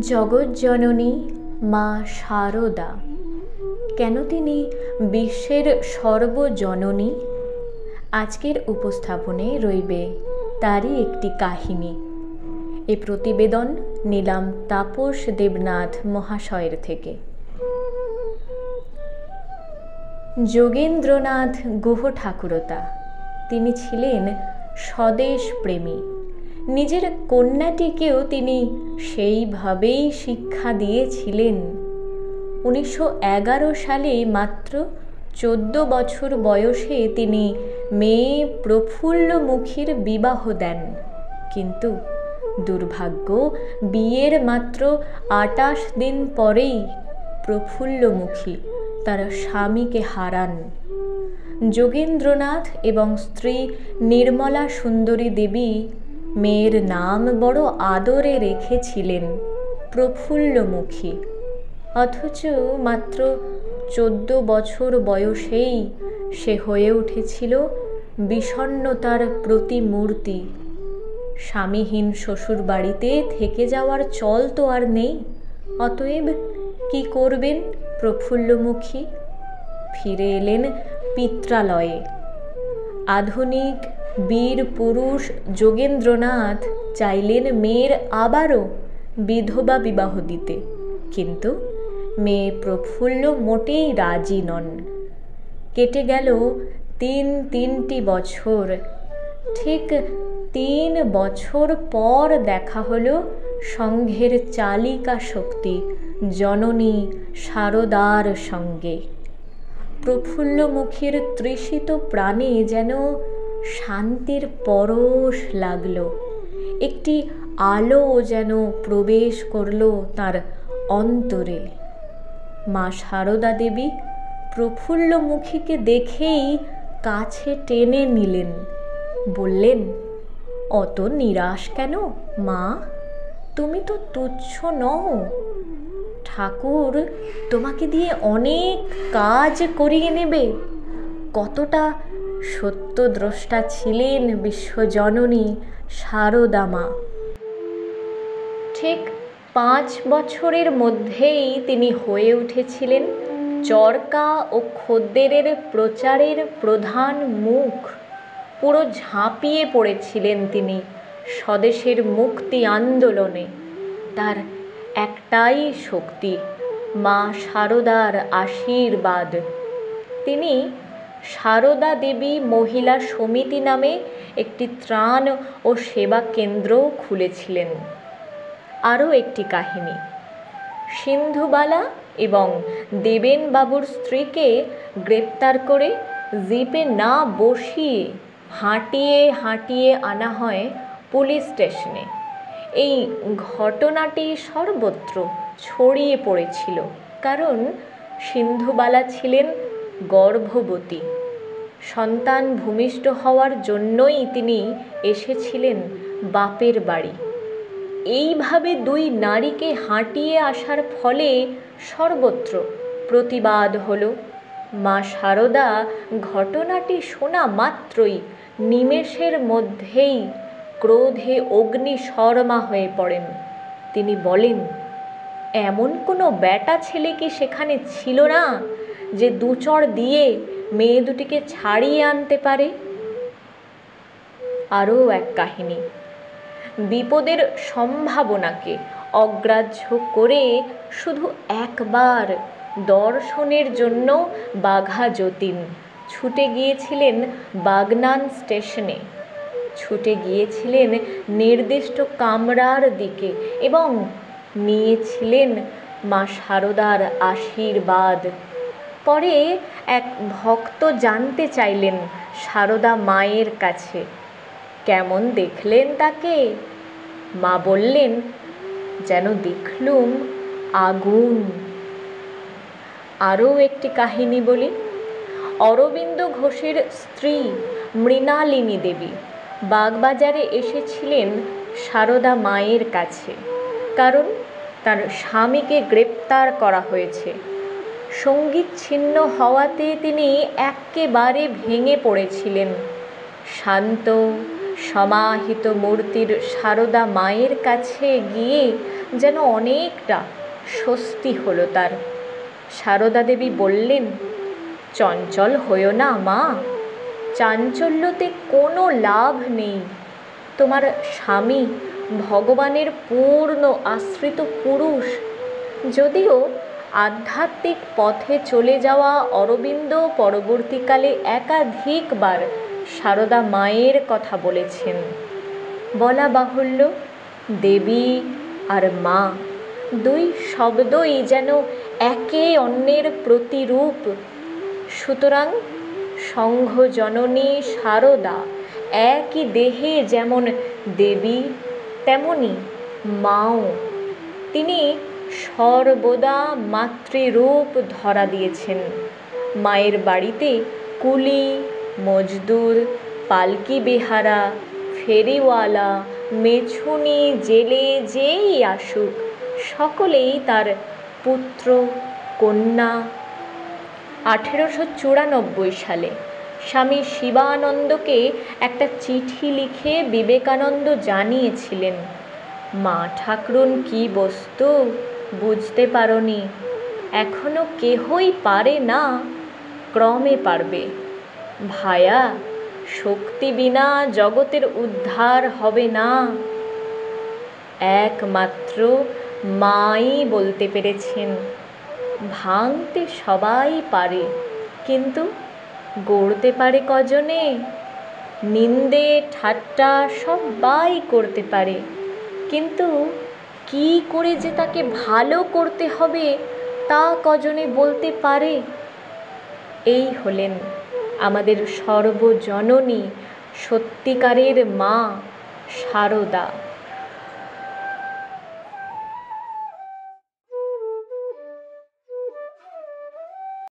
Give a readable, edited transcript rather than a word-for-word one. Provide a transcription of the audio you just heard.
জগজ্জননী মা শারদা কেন তিনি বিশ্বের সর্বজননী? আজকের উপস্থাপনে রইবে তারই একটি কাহিনী। এই প্রতিবেদন নিলাম তাপস দেবনাথ মহাশয়ের থেকে। যোগেন্দ্রনাথ গুহ ঠাকুরতা তিনি ছিলেন স্বদেশ প্রেমী। নিজের কন্যাটিকেও তিনি সেইভাবেই শিক্ষা দিয়েছিলেন। 1911 সালে মাত্র 14 বছর বয়সে তিনি মেয়ে প্রফুল্লমুখীর বিবাহ দেন। কিন্তু দুর্ভাগ্য, বিয়ের মাত্র 28 দিন পরেই প্রফুল্লমুখী তার স্বামীকে হারান। যোগেন্দ্রনাথ এবং স্ত্রী নির্মলা সুন্দরী দেবী মেয়ের নাম বড় আদরে রেখেছিলেন প্রফুল্লমুখী। অথচ মাত্র 14 বছর বয়সেই সে হয়ে উঠেছিল বিষণ্ণতার প্রতিমূর্তি। স্বামীহীন শ্বশুর বাড়িতে থেকে যাওয়ার চল তো আর নেই। অতএব কি করবেন প্রফুল্লমুখী? ফিরে এলেন পিত্রালয়ে। আধুনিক বীর পুরুষ যোগেন্দ্রনাথ চাইলেন মেয়ের আবারও বিধবা বিবাহ দিতে, কিন্তু মেয়ে প্রফুল্ল মোটেই রাজি নন। কেটে গেল তিনটি বছর। ঠিক 3 বছর পর দেখা হলো সংঘের চালিকা শক্তি জননী শারদার সঙ্গে। প্রফুল্লমুখীর তৃষিত প্রাণে যেন শান্তির পরশ লাগল। একটি আলো যেন প্রবেশ করল তার অন্তরে। মা শারদা দেবী প্রফুল্লমুখীকে দেখেই কাছে টেনে নিলেন। বললেন, অত নিরাশ কেন মা? তুমি তো তুচ্ছ নও। ঠাকুর তোমাকে দিয়ে অনেক কাজ করিয়ে নেবে। কতটা সত্যদ্রষ্টা ছিলেন বিশ্বজননী শারদা মা। ঠিক 5 বছরের মধ্যেই তিনি হয়ে উঠেছিলেন চরকা ও খদ্দেরের প্রচারের প্রধান মুখ। পুরো ঝাঁপিয়ে পড়েছিলেন তিনি স্বদেশের মুক্তি আন্দোলনে। তার একটাই শক্তি, মা শারদার আশীর্বাদ। তিনি শারদা দেবী মহিলা সমিতি নামে একটি ত্রাণ ও সেবা কেন্দ্র খুলেছিলেন। আরও একটি কাহিনী। সিন্ধুবালা এবং দেবেনবাবুর স্ত্রীকে গ্রেপ্তার করে জিপে না বসিয়ে হাঁটিয়ে আনা হয় পুলিশ স্টেশনে। এই ঘটনাটি সর্বত্র ছড়িয়ে পড়েছিল, কারণ সিন্ধুবালা ছিলেন গর্ভবতী। সন্তান ভূমিষ্ঠ হওয়ার জন্যই তিনি এসেছিলেন বাপের বাড়ি। এইভাবে 2 নারীকে হাঁটিয়ে আসার ফলে সর্বত্র প্রতিবাদ হলো। মা শারদা ঘটনাটি শোনা মাত্রই নিমেষের মধ্যেই ক্রোধে অগ্নিশর্মা হয়ে পড়েন। তিনি বলেন, এমন কোনো বেটা ছেলে কি সেখানে ছিল না যে 2 চড় দিয়ে মেয়ে দুটিকে ছাড়িয়ে আনতে পারে? আরও এক কাহিনী। বিপদের সম্ভাবনাকে অগ্রাহ্য করে শুধু একবার দর্শনের জন্য বাঘা যতীন ছুটে গিয়েছিলেন বাগনান স্টেশনে। ছুটে গিয়েছিলেন নির্দিষ্ট কামরার দিকে এবং নিয়েছিলেন মা শারদার আশীর্বাদ। পরে এক ভক্ত জানতে চাইলেন শারদা মায়ের কাছে, কেমন দেখলেন তাকে? মা বললেন, যেন দেখলুম আগুন। আরও একটি কাহিনী বলি। অরবিন্দ ঘোষের স্ত্রী মৃণালিনী দেবী বাগবাজারে এসেছিলেন শারদা মায়ের কাছে, কারণ তার স্বামীকে গ্রেপ্তার করা হয়েছে। সঙ্গীচ্ছিন্ন হওয়াতে তিনি একেবারে ভেঙে পড়েছিলেন। শান্ত সমাহিত মূর্তির সারদা মায়ের কাছে গিয়ে যেন অনেকটা স্বস্তি হলো তার। সারদা দেবী বললেন, চঞ্চল হয়ো না মা, চাঞ্চল্যতে কোনো লাভ নেই। তোমার স্বামী ভগবানের পূর্ণ আশ্রিত পুরুষ। যদিও আধ্যাত্মিক পথে চলে যাওয়া অরবিন্দ পরবর্তীকালে একাধিকবার সারদা মায়ের কথা বলেছেন। বলা বাহুল্য, দেবী আর মা দুই শব্দই যেন একে অন্যের প্রতিরূপ। সুতরাং সংঘ জননী সারদা একই দেহে যেমন দেবী, তেমনি মাও। তিনি সর্বদা মাতৃরূপ ধরা দিয়েছেন। মায়ের বাড়িতে কুলি, মজদুর, পালকি বেহারা, ফেরিওয়ালা, মেছুনি, জেলে যেই আসুক, সকলেই তার পুত্র কন্যা। 1894 সালে স্বামী শিবানন্দকে একটা চিঠি লিখে বিবেকানন্দ জানিয়েছিলেন, মা ঠাকরুন কি বস্তু বুঝতে পারোনি, এখনো কেহই পারে না, ক্রমে পারবে। ভায়া, শক্তি বিনা জগতের উদ্ধার হবে না। একমাত্র মাই বলতে পেরেছেন, ভাঙতে সবাই পারে, কিন্তু গড়তে পারে কজনে? নিন্দে ঠাট্টা সবাই করতে পারে, কিন্তু কি করে যে তাকে ভালো করতে হবে তা কজনে বলতে পারে? এই হলেন আমাদের সর্বজননী, সত্যিকারের মা সারদা।